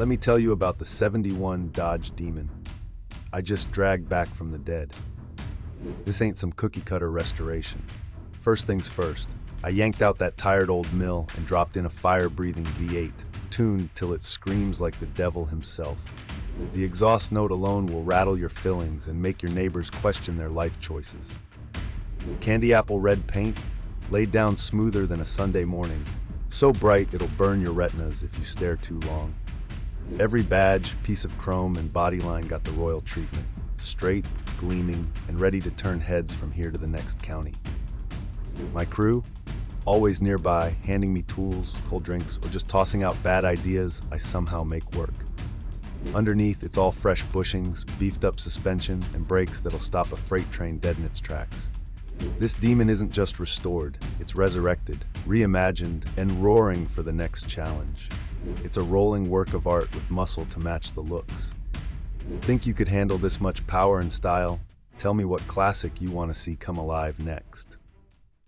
Let me tell you about the 71 Dodge Demon I just dragged back from the dead. This ain't some cookie-cutter restoration. First things first, I yanked out that tired old mill and dropped in a fire-breathing V8, tuned till it screams like the devil himself. The exhaust note alone will rattle your fillings and make your neighbors question their life choices. Candy apple red paint, laid down smoother than a Sunday morning, so bright it'll burn your retinas if you stare too long. Every badge, piece of chrome, and bodyline got the royal treatment, straight, gleaming, and ready to turn heads from here to the next county. My crew, always nearby, handing me tools, cold drinks, or just tossing out bad ideas I somehow make work. Underneath, it's all fresh bushings, beefed up suspension, and brakes that'll stop a freight train dead in its tracks. This demon isn't just restored, it's resurrected, reimagined, and roaring for the next challenge. It's a rolling work of art with muscle to match the looks. Think you could handle this much power and style? Tell me what classic you want to see come alive next.